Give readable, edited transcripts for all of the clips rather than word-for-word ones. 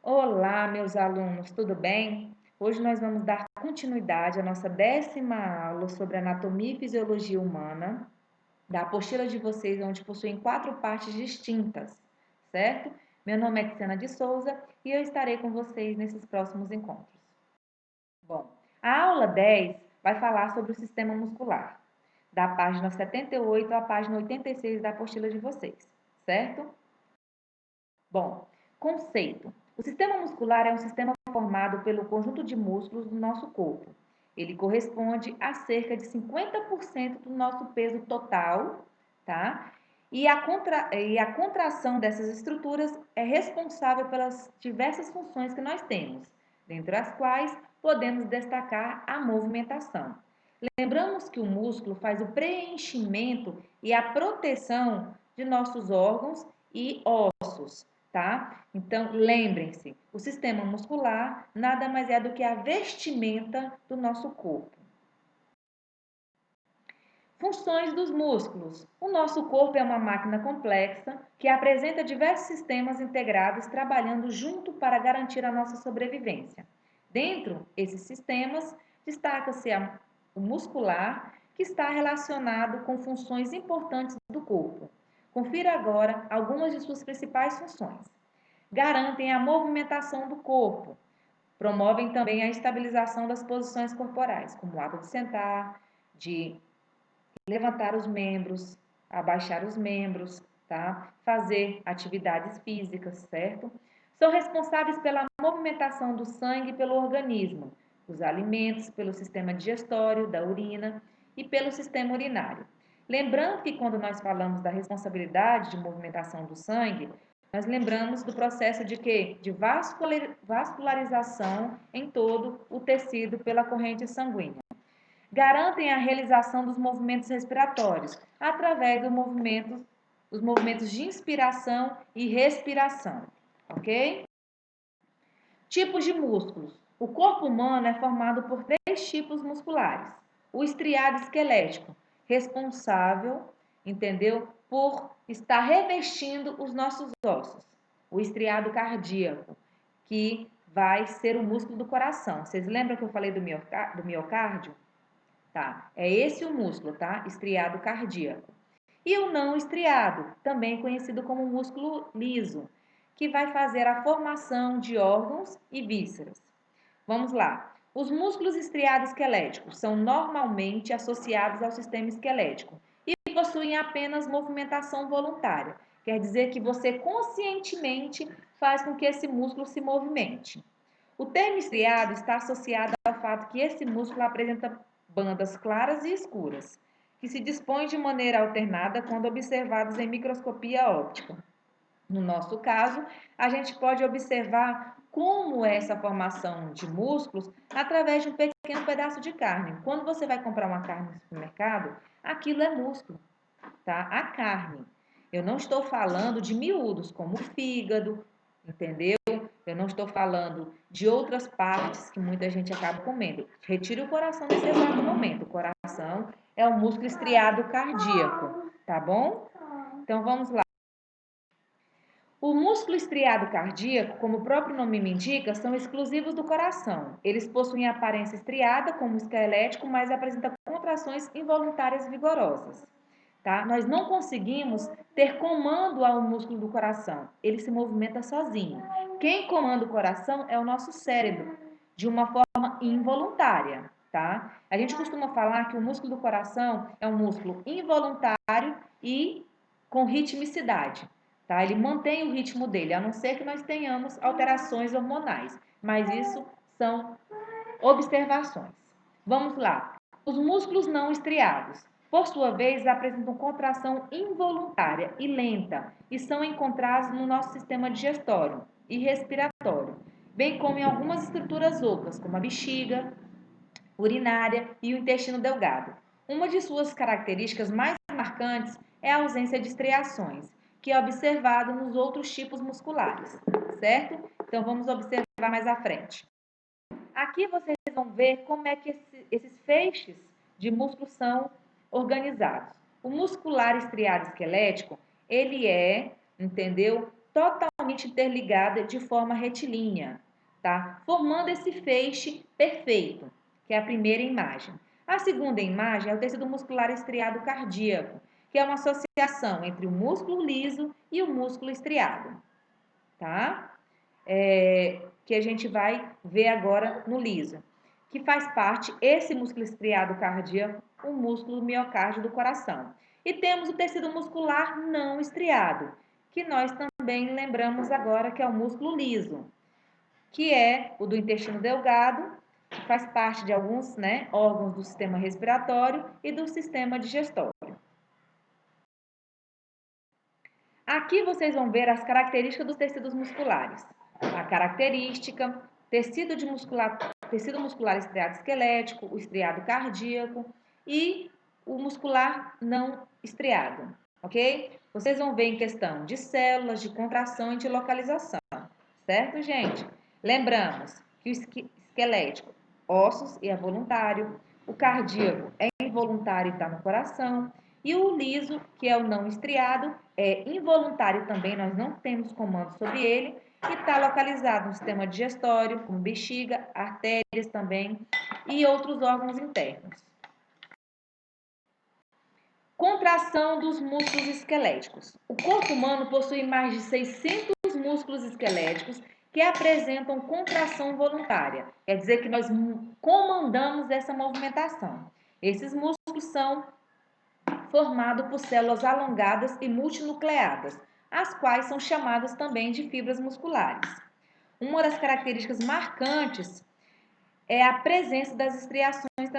Olá, meus alunos, tudo bem? Hoje nós vamos dar continuidade à nossa 10ª aula sobre anatomia e fisiologia humana, da apostila de vocês, onde possuem 4 partes distintas, certo? Meu nome é Tiziana de Souza e eu estarei com vocês nesses próximos encontros. Bom, a aula 10 vai falar sobre o sistema muscular, da página 78 à página 86 da apostila de vocês, certo? Bom, conceito. O sistema muscular é um sistema formado pelo conjunto de músculos do nosso corpo. Ele corresponde a cerca de 50% do nosso peso total, tá? E a contração dessas estruturas é responsável pelas diversas funções que nós temos, dentre as quais podemos destacar a movimentação. Lembramos que o músculo faz o preenchimento e a proteção de nossos órgãos e ossos, tá? Então, lembrem-se, o sistema muscular nada mais é do que a vestimenta do nosso corpo. Funções dos músculos. O nosso corpo é uma máquina complexa que apresenta diversos sistemas integrados trabalhando junto para garantir a nossa sobrevivência. Dentro desses sistemas, destaca-se o muscular, que está relacionado com funções importantes do corpo. Confira agora algumas de suas principais funções. Garantem a movimentação do corpo, promovem também a estabilização das posições corporais, como o ato de sentar, de levantar os membros, abaixar os membros, tá? Fazer atividades físicas, certo? São responsáveis pela movimentação do sangue pelo organismo, os alimentos pelo sistema digestório, da urina e pelo sistema urinário. Lembrando que quando nós falamos da responsabilidade de movimentação do sangue, nós lembramos do processo de quê? De vascularização em todo o tecido pela corrente sanguínea. Garantem a realização dos movimentos respiratórios através dos movimentos de inspiração e respiração, ok? Tipos de músculos. O corpo humano é formado por 3 tipos musculares. O estriado esquelético, responsável, entendeu? Por estar revestindo os nossos ossos. O estriado cardíaco, que vai ser o músculo do coração. Vocês lembram que eu falei do miocárdio? Tá? É esse o músculo, tá? Estriado cardíaco. E o não estriado, também conhecido como músculo liso, que vai fazer a formação de órgãos e vísceras. Vamos lá. Os músculos estriados esqueléticos são normalmente associados ao sistema esquelético e possuem apenas movimentação voluntária. Quer dizer que você conscientemente faz com que esse músculo se movimente. O termo estriado está associado ao fato que esse músculo apresenta bandas claras e escuras, que se dispõem de maneira alternada quando observados em microscopia óptica. No nosso caso, a gente pode observar como é essa formação de músculos através de um pequeno pedaço de carne. Quando você vai comprar uma carne no supermercado, aquilo é músculo, tá? A carne. Eu não estou falando de miúdos, como o fígado, entendeu? Eu não estou falando de outras partes que muita gente acaba comendo. Retire o coração nesse exato momento. O coração é o músculo estriado cardíaco, tá bom? Então vamos lá. O músculo estriado cardíaco, como o próprio nome me indica, são exclusivos do coração. Eles possuem aparência estriada, como o esquelético, mas apresentam contrações involuntárias vigorosas. Tá? Nós não conseguimos ter comando ao músculo do coração. Ele se movimenta sozinho. Quem comanda o coração é o nosso cérebro, de uma forma involuntária. Tá? A gente costuma falar que o músculo do coração é um músculo involuntário e com ritmicidade. Tá? Ele mantém o ritmo dele, a não ser que nós tenhamos alterações hormonais. Mas isso são observações. Vamos lá. Os músculos não estriados, por sua vez, apresentam contração involuntária e lenta e são encontrados no nosso sistema digestório e respiratório, bem como em algumas estruturas ocas, como a bexiga, urinária e o intestino delgado. Uma de suas características mais marcantes é a ausência de estriações, que é observado nos outros tipos musculares, certo? Então vamos observar mais à frente. Aqui vocês vão ver como é que esses feixes de músculos são organizados. O muscular estriado esquelético, ele é, entendeu? Totalmente totalmente interligada de forma retilínea, tá? Formando esse feixe perfeito, que é a primeira imagem. A segunda imagem é o tecido muscular estriado cardíaco, que é uma associação entre o músculo liso e o músculo estriado, tá? Que a gente vai ver agora no liso, que faz parte, esse músculo estriado cardíaco, o músculo miocárdio do coração. E temos o tecido muscular não estriado, que nós também lembramos agora que é o músculo liso, que é o do intestino delgado, que faz parte de alguns, né, órgãos do sistema respiratório e do sistema digestório. Aqui vocês vão ver as características dos tecidos musculares. A característica, tecido muscular estriado esquelético, o estriado cardíaco e o muscular não estriado, ok? Vocês vão ver em questão de células, de contração e de localização, certo, gente? Lembramos que o esquelético, ossos e é voluntário, o cardíaco é involuntário e está no coração, e o liso, que é o não estriado, é involuntário também, nós não temos comando sobre ele, e está localizado no sistema digestório, como bexiga, artérias também, e outros órgãos internos. Contração dos músculos esqueléticos. O corpo humano possui mais de 600 músculos esqueléticos que apresentam contração voluntária. Quer dizer que nós comandamos essa movimentação. Esses músculos são formados por células alongadas e multinucleadas, as quais são chamadas também de fibras musculares. Uma das características marcantes é a presença das estriações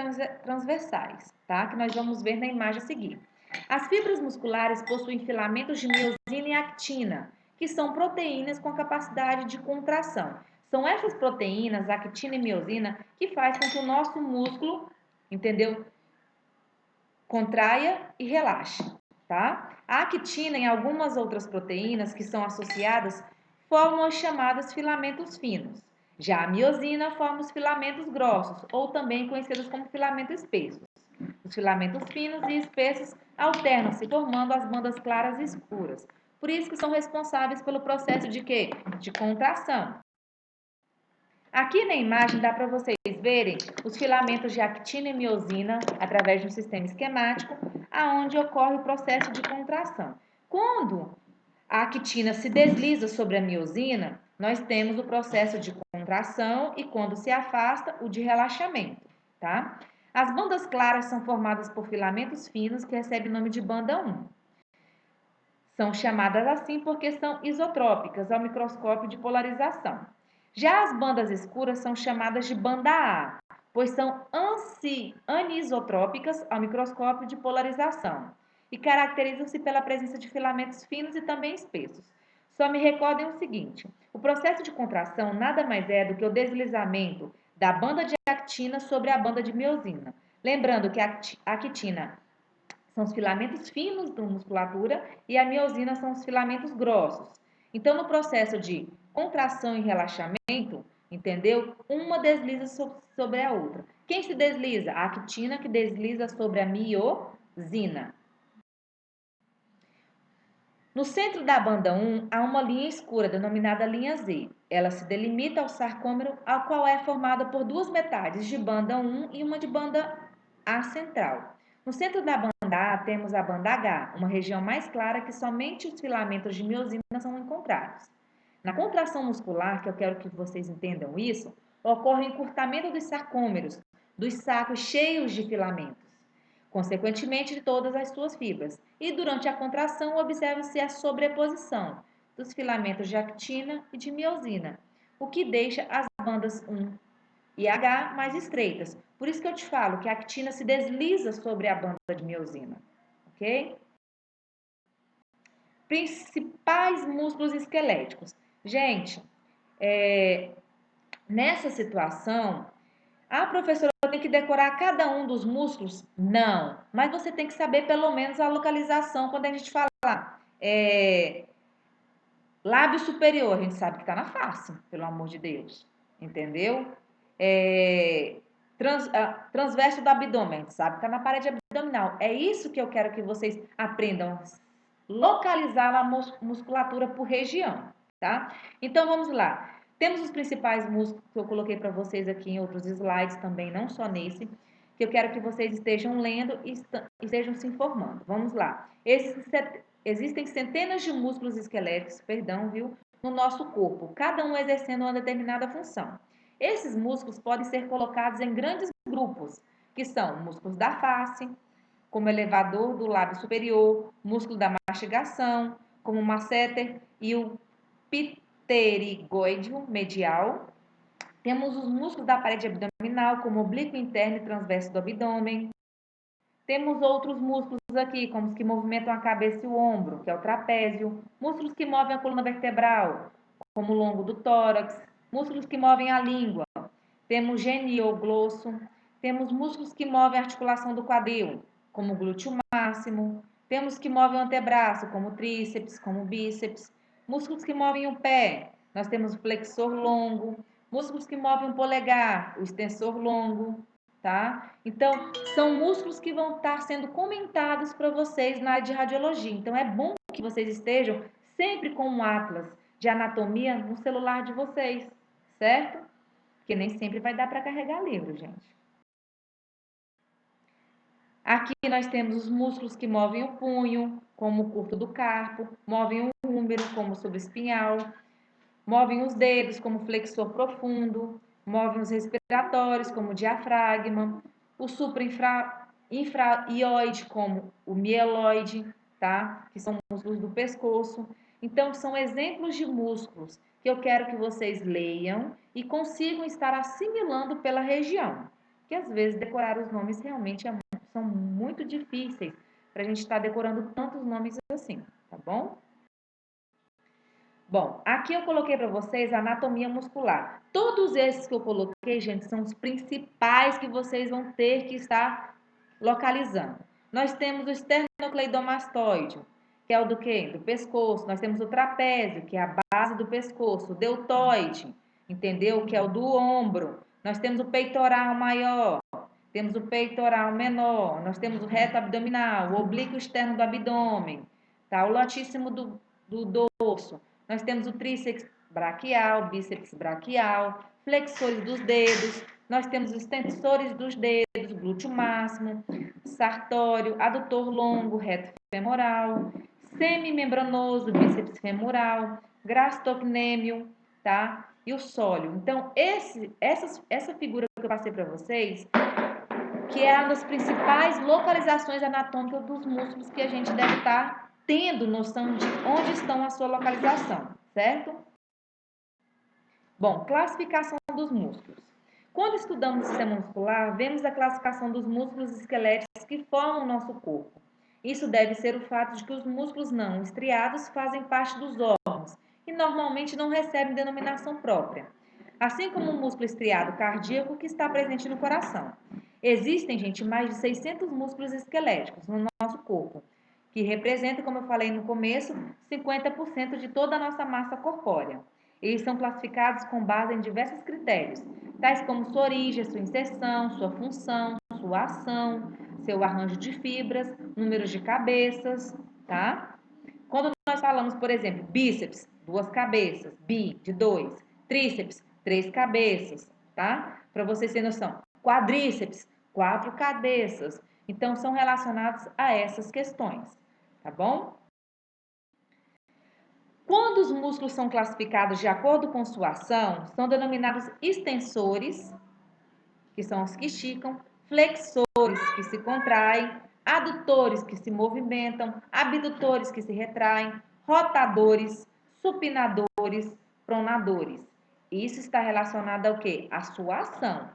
transversais, tá? Que nós vamos ver na imagem a seguir. As fibras musculares possuem filamentos de miosina e actina, que são proteínas com a capacidade de contração. São essas proteínas, actina e miosina, que faz com que o nosso músculo, entendeu? Contraia e relaxe, tá? A actina e algumas outras proteínas que são associadas formam as chamadas filamentos finos. Já a miosina forma os filamentos grossos, ou também conhecidos como filamentos espessos. Os filamentos finos e espessos alternam-se, formando as bandas claras e escuras. Por isso que são responsáveis pelo processo de quê? De contração. Aqui na imagem dá para vocês verem os filamentos de actina e miosina através de um sistema esquemático, aonde ocorre o processo de contração. Quando a actina se desliza sobre a miosina, nós temos o processo de contração e quando se afasta, o de relaxamento, tá? As bandas claras são formadas por filamentos finos que recebem o nome de banda 1. São chamadas assim porque são isotrópicas ao microscópio de polarização. Já as bandas escuras são chamadas de banda A, pois são anisotrópicas ao microscópio de polarização e caracterizam-se pela presença de filamentos finos e também espessos. Só me recordem o seguinte: o processo de contração nada mais é do que o deslizamento da banda de actina sobre a banda de miosina. Lembrando que a actina são os filamentos finos da musculatura e a miosina são os filamentos grossos. Então, no processo de contração e relaxamento, entendeu? Uma desliza sobre a outra. Quem se desliza? A actina que desliza sobre a miosina. No centro da banda 1 há uma linha escura denominada linha Z. Ela se delimita ao sarcômero, a qual é formada por duas metades de banda 1 e uma de banda A central. No centro da banda A temos a banda H, uma região mais clara que somente os filamentos de miosina são encontrados. Na contração muscular, que eu quero que vocês entendam isso, ocorre o encurtamento dos sarcômeros, dos sacos cheios de filamentos, consequentemente de todas as suas fibras. E durante a contração, observa-se a sobreposição dos filamentos de actina e de miosina, o que deixa as bandas 1 e H mais estreitas. Por isso que eu te falo que a actina se desliza sobre a banda de miosina, ok? Principais músculos esqueléticos. Gente, nessa situação, a professora tem que decorar cada um dos músculos? Não, mas você tem que saber pelo menos a localização. Quando a gente fala lábio superior, a gente sabe que está na face, pelo amor de Deus, entendeu? Transverso do abdômen, a gente sabe que está na parede abdominal. É isso que eu quero que vocês aprendam, localizar a musculatura por região, tá? Então, vamos lá. Temos os principais músculos que eu coloquei para vocês aqui em outros slides também, não só nesse, que eu quero que vocês estejam lendo e estejam se informando. Vamos lá. Existem centenas de músculos esqueléticos, perdão, viu, no nosso corpo, cada um exercendo uma determinada função. Esses músculos podem ser colocados em grandes grupos, que são músculos da face, como elevador do lábio superior, músculo da mastigação, como o masseter e o pterigoide medial. Temos os músculos da parede abdominal, como oblíquo interno e transverso do abdômen. Temos outros músculos aqui, como os que movimentam a cabeça e o ombro, que é o trapézio. Músculos que movem a coluna vertebral, como o longo do tórax. Músculos que movem a língua. Temos genioglosso. Temos músculos que movem a articulação do quadril, como o glúteo máximo. Temos que movem o antebraço, como o tríceps, como o bíceps. Músculos que movem o pé. Nós temos o flexor longo. Músculos que movem o polegar, o extensor longo, tá? Então, são músculos que vão estar sendo comentados para vocês na área de radiologia. Então, é bom que vocês estejam sempre com um atlas de anatomia no celular de vocês, certo? Porque nem sempre vai dar para carregar livro, gente. Aqui nós temos os músculos que movem o punho, como o curto do carpo, movem o úmero, como o subespinhal, movem os dedos, como o flexor profundo, movem os respiratórios, como o diafragma, o infraioide, como o mieloide, tá? Que são músculos do pescoço. Então, são exemplos de músculos que eu quero que vocês leiam e consigam estar assimilando pela região. Que às vezes decorar os nomes realmente são muito difíceis para a gente estar decorando tantos nomes assim, tá bom? Bom, aqui eu coloquei para vocês a anatomia muscular. Todos esses que eu coloquei, gente, são os principais que vocês vão ter que estar localizando. Nós temos o esternocleidomastoide, que é o do quê? Do pescoço. Nós temos o trapézio, que é a base do pescoço. O deltoide, entendeu? Que é o do ombro. Nós temos o peitoral maior. Temos o peitoral menor. Nós temos o reto abdominal, o oblíquo externo do abdômen, tá? O latíssimo do dorso. Nós temos o tríceps braquial, bíceps braquial, flexores dos dedos, nós temos os extensores dos dedos, glúteo máximo, sartório, adutor longo, reto femoral, semimembranoso, bíceps femoral, gastrocnêmio, tá? E o sólio. Então, essa figura que eu passei para vocês, que é uma das principais localizações anatômicas dos músculos que a gente deve estar tendo noção de onde estão a sua localização, certo? Bom, classificação dos músculos. Quando estudamos o sistema muscular, vemos a classificação dos músculos esqueléticos que formam o nosso corpo. Isso deve ser o fato de que os músculos não estriados fazem parte dos órgãos e normalmente não recebem denominação própria, assim como o músculo estriado cardíaco que está presente no coração. Existem, gente, mais de 600 músculos esqueléticos no nosso corpo, que representam, como eu falei no começo, 50% de toda a nossa massa corpórea. Eles são classificados com base em diversos critérios, tais como sua origem, sua inserção, sua função, sua ação, seu arranjo de fibras, números de cabeças, tá? Quando nós falamos, por exemplo, bíceps, 2 cabeças, bi, de 2, tríceps, 3 cabeças, tá? Para vocês terem noção. Quadríceps, 4 cabeças. Então, são relacionados a essas questões, tá bom? Quando os músculos são classificados de acordo com sua ação, são denominados extensores, que são os que esticam, flexores, que se contraem, adutores, que se movimentam, abdutores, que se retraem, rotadores, supinadores, pronadores. Isso está relacionado ao quê? À sua ação.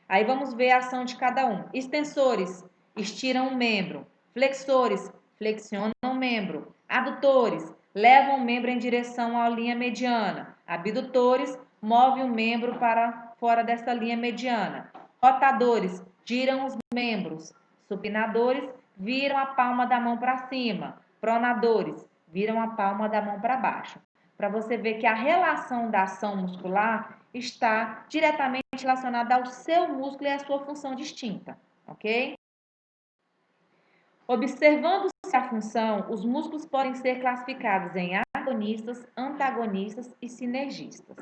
Aí vamos ver a ação de cada um. Extensores, estiram o membro. Flexores, flexionam o membro. Adutores, levam o membro em direção à linha mediana. Abdutores, movem o membro para fora dessa linha mediana. Rotadores, giram os membros. Supinadores, viram a palma da mão para cima. Pronadores, viram a palma da mão para baixo. Para você ver que a relação da ação muscular está diretamente relacionada ao seu músculo e à sua função distinta, ok? Observando-se a função, os músculos podem ser classificados em agonistas, antagonistas e sinergistas.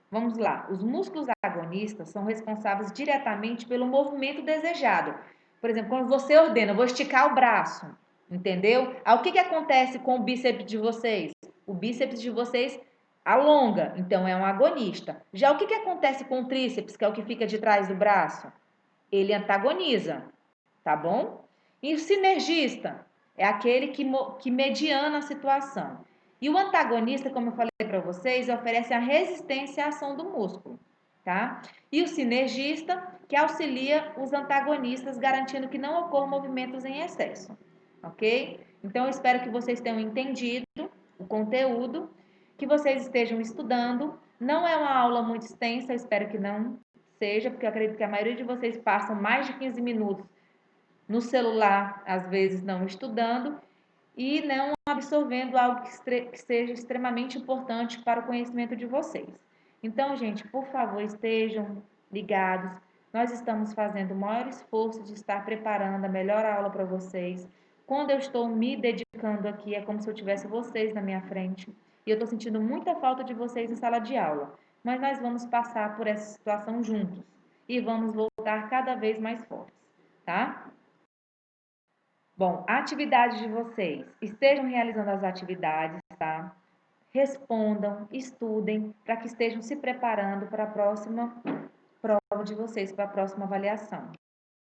Vamos lá. Os músculos agonistas são responsáveis diretamente pelo movimento desejado. Por exemplo, quando você ordena, vou esticar o braço, entendeu? Aí o que acontece com o bíceps de vocês? O bíceps de vocês alonga, então é um agonista. Já o que acontece com o tríceps, que é o que fica de trás do braço? Ele antagoniza, tá bom? E o sinergista é aquele que mediana a situação. E o antagonista, como eu falei para vocês, oferece a resistência à ação do músculo, tá? E o sinergista, que auxilia os antagonistas, garantindo que não ocorram movimentos em excesso, ok? Então, eu espero que vocês tenham entendido o conteúdo, que vocês estejam estudando. Não é uma aula muito extensa, eu espero que não seja, porque eu acredito que a maioria de vocês passam mais de 15 minutos no celular, às vezes não estudando, e não absorvendo algo que seja extremamente importante para o conhecimento de vocês. Então, gente, por favor, estejam ligados. Nós estamos fazendo o maior esforço de estar preparando a melhor aula para vocês. Quando eu estou me dedicando aqui, é como se eu tivesse vocês na minha frente. E eu estou sentindo muita falta de vocês em sala de aula. Mas nós vamos passar por essa situação juntos e vamos voltar cada vez mais fortes, tá? Bom, a atividade de vocês. Estejam realizando as atividades, tá? Respondam, estudem, para que estejam se preparando para a próxima prova de vocês, para a próxima avaliação.